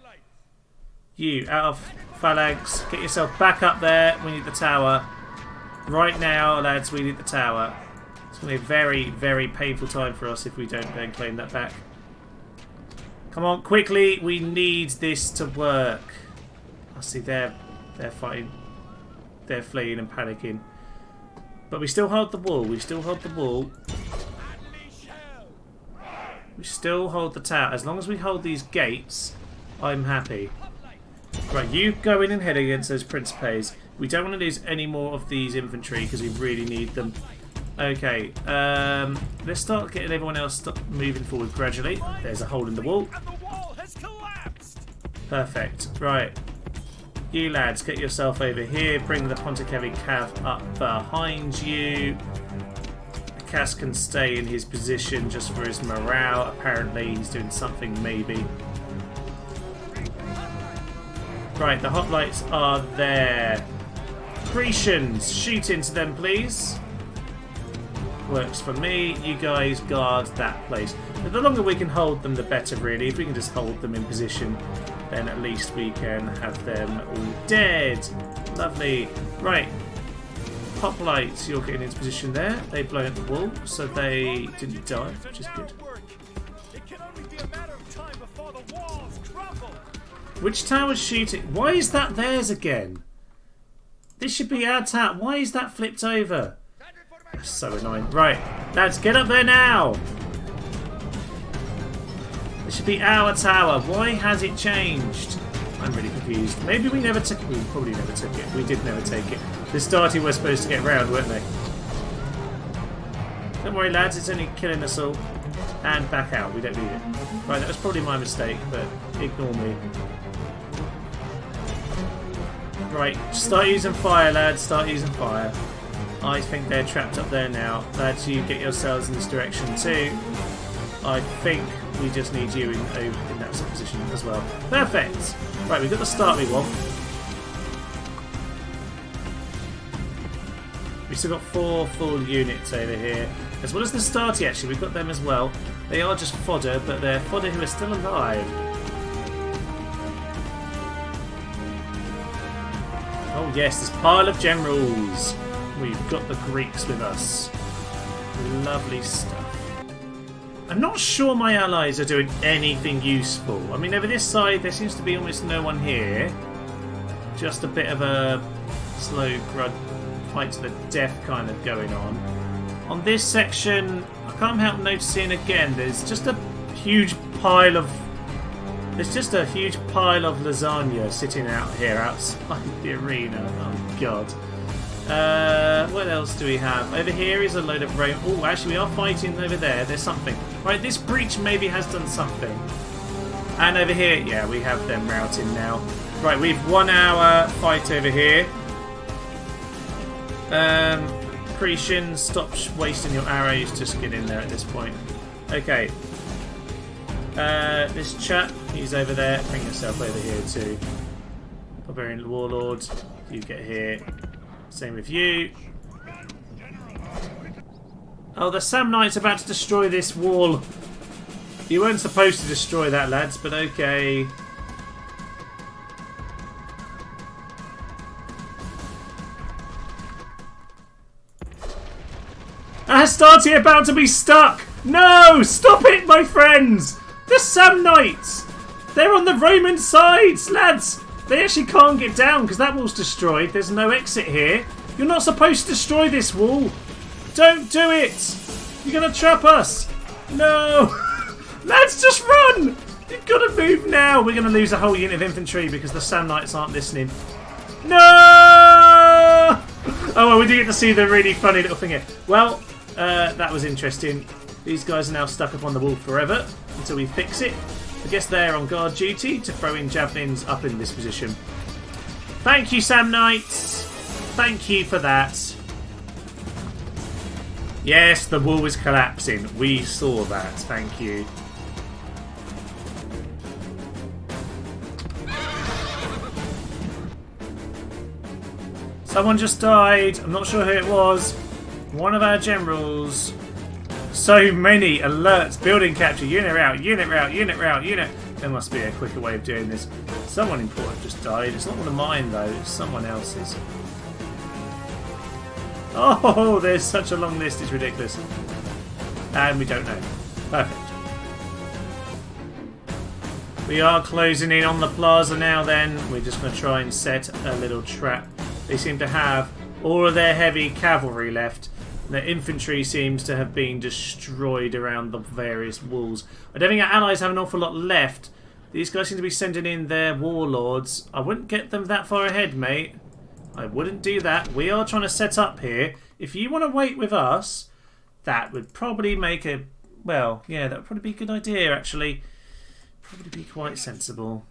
Speaker 1: You, out of phalanx. Get yourself back up there. We need the tower. Right now, lads, we need the tower. It's going to be a very, very painful time for us if we don't go and claim that back. Come on, quickly. We need this to work. I see they're fighting. They're fleeing and panicking. But we still hold the wall. We still hold the wall. We still hold the tower. As long as we hold these gates, I'm happy. Right, you go in and head against those Principes. We don't want to lose any more of these infantry because we really need them. Okay, let's start getting everyone else moving forward gradually. There's a hole in the wall. Perfect. Right. You lads, get yourself over here. Bring the Ponticelli Cav up behind you. Cass can stay in his position just for his morale. Apparently he's doing something, maybe. Right, the hoplites are there. Grecians, shoot into them, please. Works for me. You guys guard that place. But the longer we can hold them, the better, really. If we can just hold them in position, then at least we can have them all dead. Lovely. Right. Hoplites, you're getting into position there. They blow up the wall, so they didn't die, which is good. Which tower's shooting? Why is that theirs again? This should be our tower. Why is that flipped over? That's so annoying. Right, lads, get up there now. This should be our tower. Why has it changed? I'm really confused. Maybe we never took it. We probably never took it. We did never take it. The starting were supposed to get round, weren't they? Don't worry, lads. It's only killing us all. And back out. We don't need it. Right, that was probably my mistake, but ignore me. Right, start using fire, lads. Start using fire. I think they're trapped up there now. Lads, you get yourselves in this direction too. I think we just need you in that sort of position as well. Perfect! Right, we've got the start we want. We've still got 4 full units over here. As well as the starty, actually, we've got them as well. They are just fodder, but they're fodder who are still alive. Oh yes, this pile of generals. We've got the Greeks with us. Lovely stuff. I'm not sure my allies are doing anything useful. I mean, over this side, there seems to be almost no one here. Just a bit of a slow fight to the death kind of going on. On this section, I can't help noticing again, there's just a huge pile of... There's just a huge pile of lasagna sitting out here outside the arena. Oh, God. What else do we have? Over here is a load of rain. Oh, actually, we are fighting over there. There's something. Right, this breach maybe has done something. And over here, yeah, we have them routing now. Right, we've won our fight over here. Cretan, stop wasting your arrows. Just get in there at this point. Okay. This chap, he's over there. Bring yourself over here too. Barbarian Warlord, you get here. Same with you. Oh, the Samnite's about to destroy this wall. You weren't supposed to destroy that, lads, but okay. Astarte about to be stuck! No! Stop it, my friends! The Samnites! They're on the Roman sides, lads! They actually can't get down because that wall's destroyed. There's no exit here. You're not supposed to destroy this wall. Don't do it! You're going to trap us! No! Lads, just run! You've got to move now! We're going to lose a whole unit of infantry because the Samnites aren't listening. No! Oh, well, we do get to see the really funny little thing here. Well, that was interesting. These guys are now stuck up on the wall forever until we fix it. I guess they're on guard duty to throw in javelins up in this position. Thank you, Samnites. Thank you for that. Yes, the wall is collapsing. We saw that. Thank you. Someone just died. I'm not sure who it was. One of our generals. So many alerts. Building capture. Unit route. Unit route. Unit route. Unit. There must be a quicker way of doing this. Someone important just died. It's not one of mine though. It's someone else's. Oh, there's such a long list. It's ridiculous. And we don't know. Perfect. We are closing in on the plaza now then. We're just going to try and set a little trap. They seem to have all of their heavy cavalry left. Their infantry seems to have been destroyed around the various walls. I don't think our allies have an awful lot left. These guys seem to be sending in their warlords. I wouldn't get them that far ahead, mate. I wouldn't do that. We are trying to set up here. If you want to wait with us, that would probably make a... Well, yeah, that would probably be a good idea, actually. Probably be quite sensible.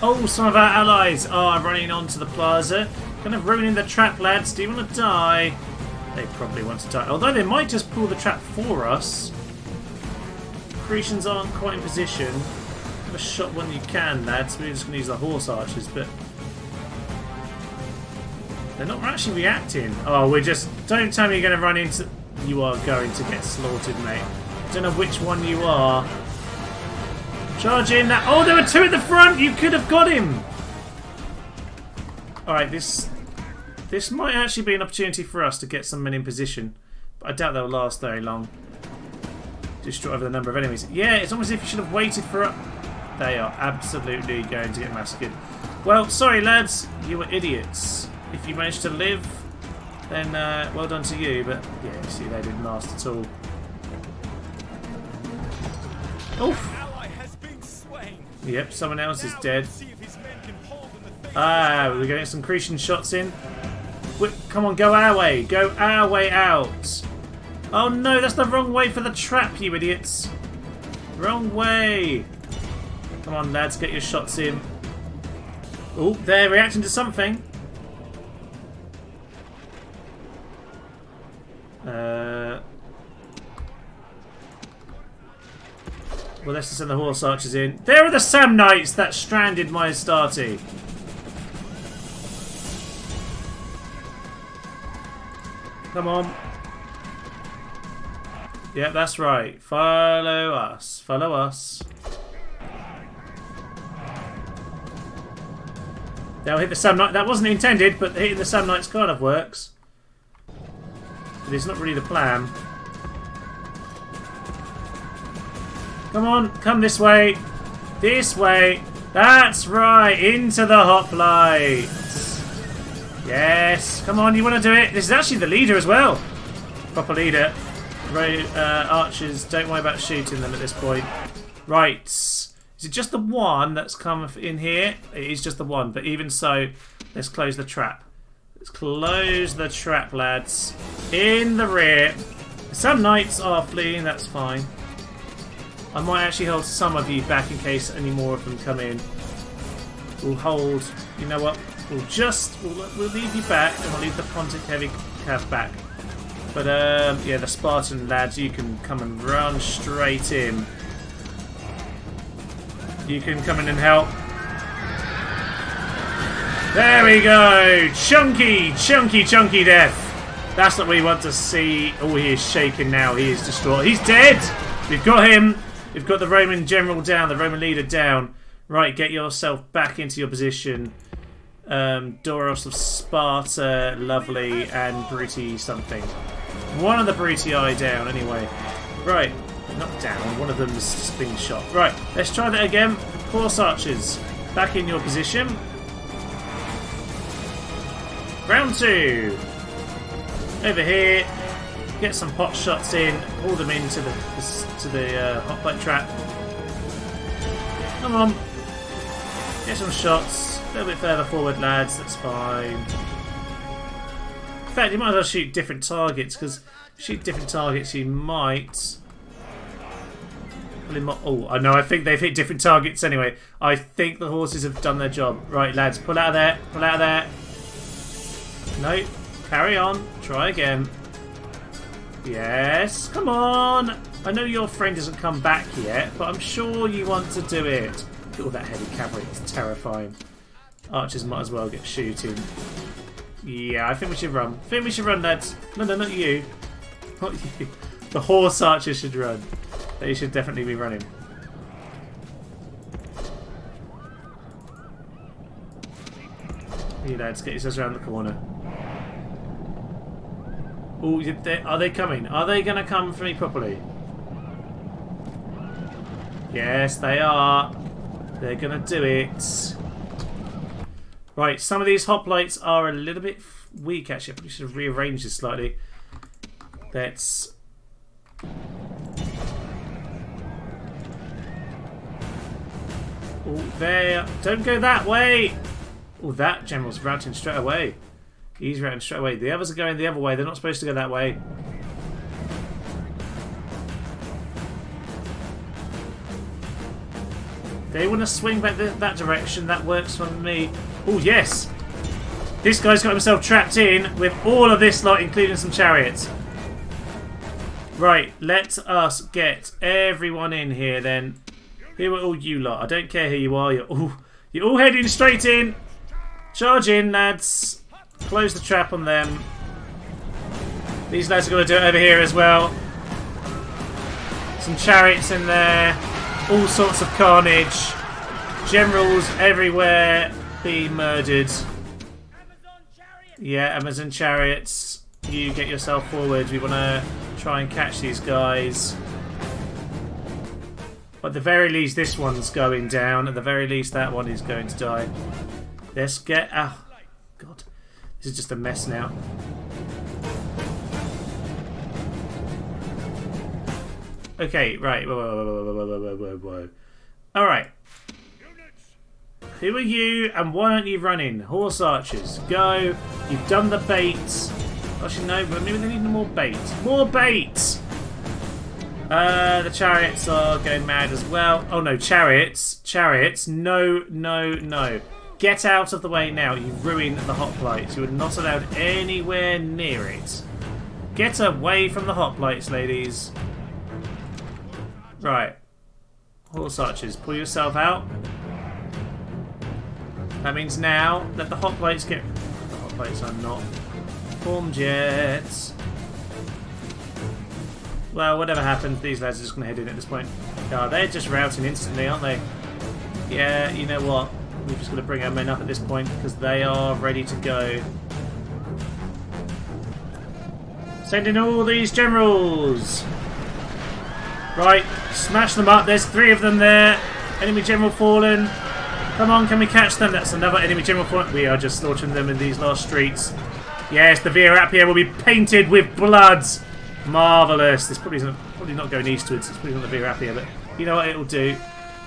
Speaker 1: Oh, some of our allies are running onto the plaza. Kind of ruining the trap, lads. Do you want to die? They probably want to die. Although they might just pull the trap for us. Cretans aren't quite in position. Have a shot when you can, lads. We're just going to use the horse archers, but... They're not actually reacting. Oh, we're just... Don't tell me you're going to run into... You are going to get slaughtered, mate. I don't know which one you are. Charge in that... Oh, there were two at the front! You could have got him! Alright, this might actually be an opportunity for us to get some men in position. But I doubt they'll last very long. Destroy over the number of enemies. Yeah, it's almost as if you should have waited for it. They are absolutely going to get massacred. Well, sorry, lads. You were idiots. If you managed to live, then well done to you. But yeah, you see, they didn't last at all. Oof. Yep, someone else is dead. Ah, we're getting some Cretan shots in. Come on, go our way. Go our way out. Oh no, that's the wrong way for the trap, you idiots. Wrong way. Come on, lads, get your shots in. Oh, they're reacting to something. Well, let's just send the horse archers in. There are the Samnites that stranded my Astarte. Come on. Yep, that's right. Follow us. Follow us. They'll hit the Samnite. That wasn't intended, but hitting the Samnites kind of works. But it's not really the plan. Come on, come this way. This way. That's right. Into the hoplites. Yes. Come on, you want to do it? This is actually the leader as well. Proper leader. Archers, don't worry about shooting them at this point. Right. Is it just the one that's come in here? It is just the one, but even so, let's close the trap. Let's close the trap, lads. In the rear. Some knights are fleeing, that's fine. I might actually hold some of you back in case any more of them come in. We'll hold, you know what? We'll leave you back and we'll leave the Pontic heavy cav back. But yeah, the Spartan lads, you can come and run straight in. You can come in and help. There we go! Chunky, chunky, chunky death! That's what we want to see. Oh, he is shaken now. He is distraught. He's dead! We've got him. We've got the Roman general down, the Roman leader down. Right, get yourself back into your position. Doros of Sparta, lovely, and Brutii something. One of the Brutii down, anyway. Right, not down. One of them's just being shot. Right, let's try that again. Horse archers, back in your position. Round 2. Over here. Get some pot shots in. Pull them into the hotplate trap. Come on. Get some shots. A little bit further forward, lads. That's fine. In fact, you might as well shoot different targets, because shoot different targets, you might. Oh, I know. I think they've hit different targets anyway. I think the horses have done their job. Right, lads, pull out of there. Pull out of there. No, carry on. Try again. Yes, come on. I know your friend hasn't come back yet, but I'm sure you want to do it. Look at all that heavy cavalry. It's terrifying. Archers might as well get shooting. Yeah, I think we should run. I think we should run, lads. No, not you. Not you. The horse archers should run. They should definitely be running. You lads, get yourselves around the corner. Oh, are they coming? Are they going to come for me properly? Yes, they are. They're going to do it. Right, some of these hoplites are a little bit weak, actually. I probably should have rearranged this slightly. Let's... Oh, there. Don't go that way. Oh, that general's routing straight away. He's routing straight away. The others are going the other way. They're not supposed to go that way. They want to swing back that direction. That works for me. Oh, yes. This guy's got himself trapped in with all of this lot, including some chariots. Right, let us get everyone in here then. Here are all you lot. I don't care who you are. You're all heading straight in. Charge in, lads. Close the trap on them. These lads are going to do it over here as well. Some chariots in there. All sorts of carnage. Generals everywhere being murdered. Yeah, Amazon chariots. You get yourself forward. We want to try and catch these guys. But at the very least, this one's going down. At the very least, that one is going to die. Let's get... Oh, God. This is just a mess now. Okay, right. Whoa. Alright. Who are you and why aren't you running? Horse archers, go. You've done the bait. Actually, no, but maybe they need more bait. More bait! The chariots are going mad as well. Oh no, chariots. Chariots. No. Get out of the way now. You ruined the hoplites. You are not allowed anywhere near it. Get away from the hoplites, ladies. Right. Horse archers, pull yourself out. That means now let the hoplites get... The hoplites are not formed yet. Well, whatever happens, these lads are just going to head in at this point. Oh, they're just routing instantly, aren't they? Yeah, you know what? We're just going to bring our men up at this point because they are ready to go. Send in all these generals! Right, smash them up. There's 3 of them there. Enemy general fallen. Come on, can we catch them? That's another enemy general fallen. We are just slaughtering them in these last streets. Yes, the Via Appia will be painted with blood. Marvellous. This probably not going eastwards. It's probably not the Via Appia, but you know what it'll do.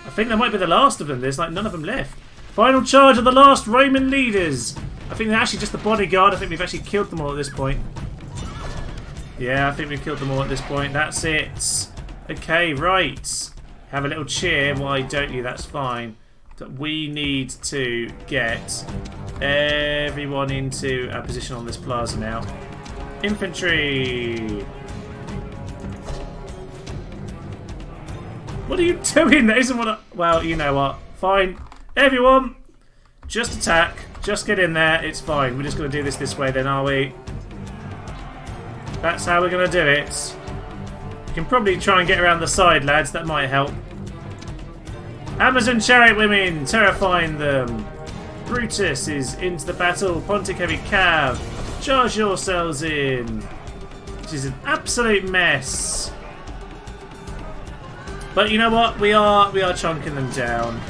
Speaker 1: I think that might be the last of them. There's like none of them left. Final charge of the last Roman leaders. I think they're actually just the bodyguard. I think we've actually killed them all at this point. Yeah, I think we've killed them all at this point. That's it. Okay, right. Have a little cheer. Why don't you? That's fine. But we need to get everyone into a position on this plaza now. Infantry! What are you doing? That isn't what I... Well, you know what. Fine. Everyone, just attack. Just get in there. It's fine. We're just going to do this way then, are we? That's how we're going to do it. You can probably try and get around the side, lads. That might help. Amazon chariot women, terrifying them. Brutus is into the battle. Pontic heavy cav. Charge yourselves in. This is an absolute mess. But you know what? We are chunking them down.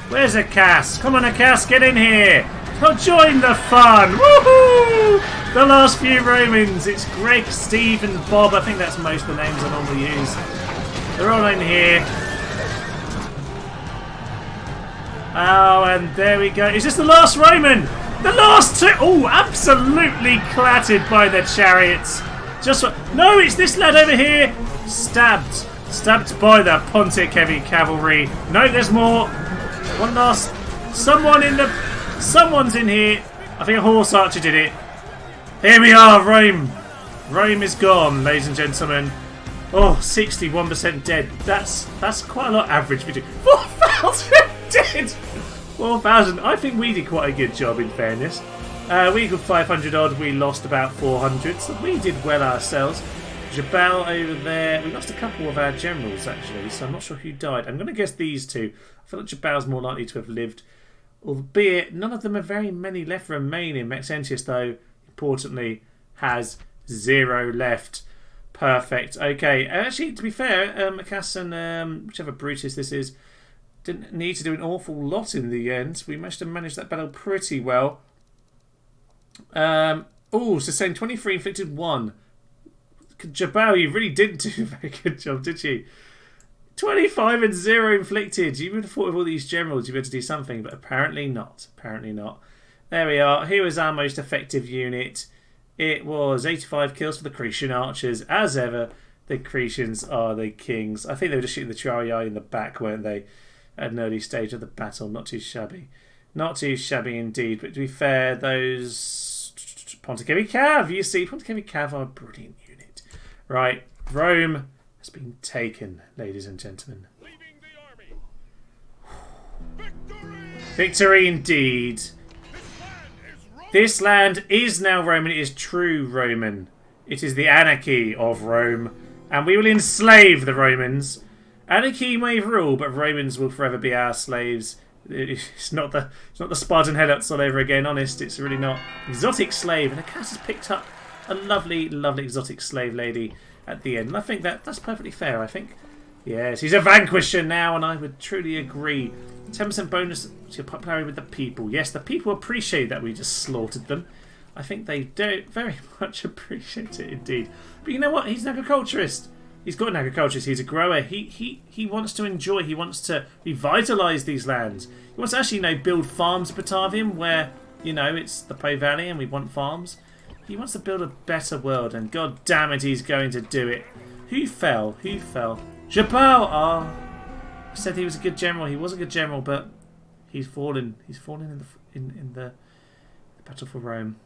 Speaker 1: Where's Akas? Come on, Akas, get in here. Oh, join the fun. Woohoo! The last few Romans. It's Greg, Steve, and Bob. I think that's most of the names I normally use. They're all in here. Oh, and there we go. Is this the last Roman? The last two. Oh, absolutely clattered by the chariots. Just no, it's this lad over here. Stabbed by the Pontic heavy cavalry. No, there's more. One last. Someone's in here. I think a horse archer did it. Here we are, Rome. Rome is gone, ladies and gentlemen. Oh, 61% dead. That's quite a lot average. We do 4,000 dead. 4,000. I think we did quite a good job, in fairness. We got 500 odd. We lost about 400, so we did well ourselves. Jabal over there. We lost a couple of our generals actually, so I'm not sure who died. I'm going to guess these two. I feel like Jabal's more likely to have lived, albeit none of them have very many left remaining. Maxentius, though, importantly, has 0 left. Perfect. Okay. Actually, to be fair, Macass and whichever Brutus this is didn't need to do an awful lot in the end. We managed to manage that battle pretty well. Oh, sustained 23, inflicted 1. Jabal, you really didn't do a very good job, did you? 25 and 0 inflicted. You would have thought with all these generals you'd be able to do something, but apparently not. Apparently not. There we are. Here was our most effective unit. It was 85 kills for the Cretan archers. As ever, the Cretans are the kings. I think they were just shooting the Triarii in the back, weren't they? At an early stage of the battle. Not too shabby. Not too shabby indeed. But to be fair, those Ponticevi Cav, you see, Ponticevi Cav are a brilliant unit. Right, Rome has been taken, ladies and gentlemen.
Speaker 2: Leaving the army. Victory!
Speaker 1: Victory indeed. This land is now Roman. It is true Roman. It is the anarchy of Rome. And we will enslave the Romans. Anarchy may rule, but Romans will forever be our slaves. It's not the Spartan helots all over again, honest. It's really not. Exotic slave. And Akas has picked up a lovely, lovely exotic slave lady at the end. And I think that's perfectly fair, I think. Yes, he's a vanquisher now, and I would truly agree. 10% bonus to your popularity with the people. Yes, the people appreciate that we just slaughtered them. I think they do very much appreciate it indeed. But you know what? He's an agriculturist. He's got an agriculturist. He's a grower. He wants to enjoy. He wants to revitalise these lands. He wants to actually, build farms in Batavium where, it's the Po Valley and we want farms. He wants to build a better world, and god damn it, he's going to do it. Who fell? Who fell? Jabal! I said he was a good general. He was a good general, but he's fallen. He's fallen in the battle for Rome.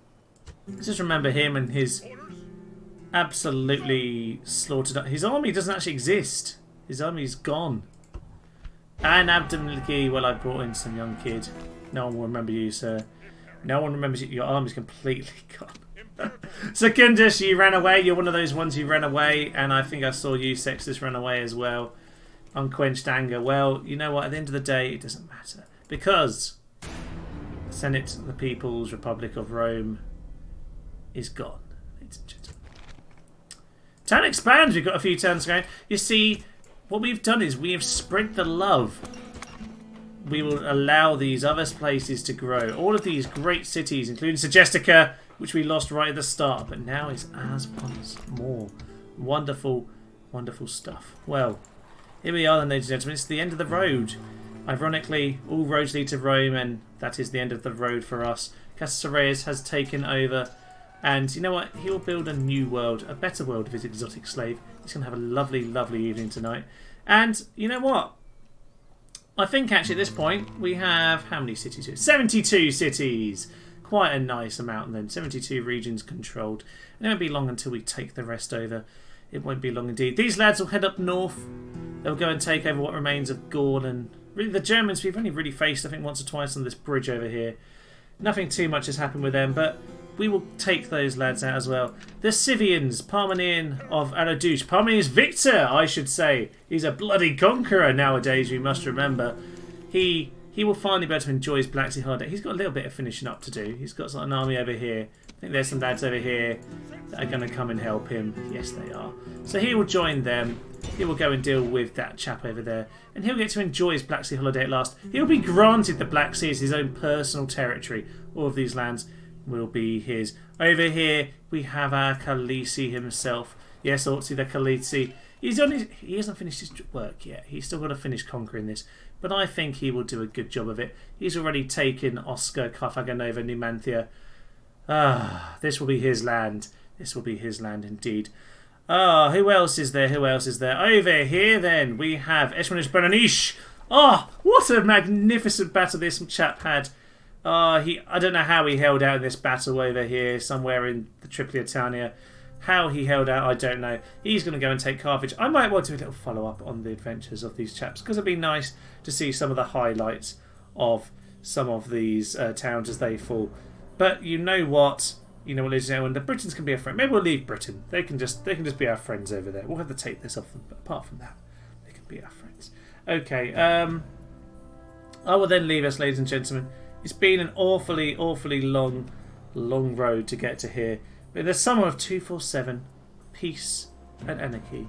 Speaker 1: Let's just remember him and his absolutely slaughtered. His army doesn't actually exist. His army's gone. And Abdulmilki, well, I brought in some young kid. No one will remember you, sir. No one remembers you. Your army's completely gone. Secundus, you ran away. You're one of those ones who ran away, and I think I saw you, Sextus, run away as well. Unquenched anger. Well, you know what? At the end of the day, it doesn't matter. Because the Senate of the People's Republic of Rome is gone, ladies and gentlemen. Town expands. We've got a few towns going. You see, what we've done is we have spread the love. We will allow these other places to grow. All of these great cities, including Segestica, which we lost right at the start, but now is ours once more. Wonderful, wonderful stuff. Well, here we are then, ladies and gentlemen. It's the end of the road. Ironically, all roads lead to Rome, and that is the end of the road for us. Caesarius has taken over, and you know what? He will build a new world, a better world of his exotic slave. He's going to have a lovely, lovely evening tonight. And you know what? I think actually at this point we have how many cities here? 72 cities! Quite a nice amount then. 72 regions controlled. And it won't be long until we take the rest over. It won't be long indeed. These lads will head up north. They'll go and take over what remains of Gaul, and really the Germans we've only really faced I think once or twice on this bridge over here. Nothing too much has happened with them, but we will take those lads out as well. The Scythians, Parmenion of Anadouche. Parmenion is victor, I should say. He's a bloody conqueror nowadays, we must remember. He will finally be able to enjoy his Black Sea holiday. He's got a little bit of finishing up to do. He's got an army over here. I think there's some lads over here that are going to come and help him. Yes, they are. So he will join them. He will go and deal with that chap over there. And he'll get to enjoy his Black Sea holiday at last. He'll be granted the Black Sea as his own personal territory. All of these lands will be his. Over here, we have our Khaleesi himself. Yes, Ortsi the Khaleesi. He hasn't finished his work yet. He's still got to finish conquering this. But I think he will do a good job of it. He's already taken Oscar, Carthagonova, Numantia. This will be his land. This will be his land indeed. Who else is there? Who else is there? Over here then, we have Eshmanish Berenice. What a magnificent battle this chap had. I don't know how he held out in this battle over here, somewhere in the Tripolitania. How he held out, I don't know. He's going to go and take Carthage. I might want to do a little follow-up on the adventures of these chaps, because it'd be nice to see some of the highlights of some of these towns as they fall. But you know what? You know what, ladies and gentlemen, the Britons can be a friend. Maybe we'll leave Britain. They can just be our friends over there. We'll have to take this off them. But apart from that, they can be our friends. Okay. I will then leave us, ladies and gentlemen. It's been an awfully, awfully long road to get to here. But in the summer of 247, peace and anarchy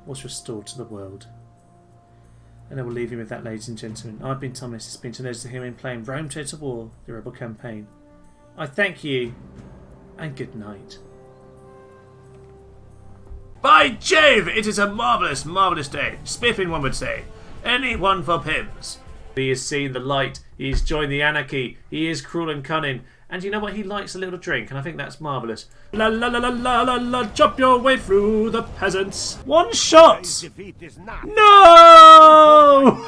Speaker 1: was restored to the world. And I will leave you with that, ladies and gentlemen. I've been Thomas. It's been to those to hear me playing Rome Total War, the Rebel Campaign. I thank you, and good night. By Jove, it is a marvellous, marvellous day. Spiffing, one would say. Any one for Pims. He has seen the light. He has joined the anarchy. He is cruel and cunning. And you know what? He likes a little drink, and I think that's marvellous. La la la la la la la, chop your way through the peasants. One shot! No!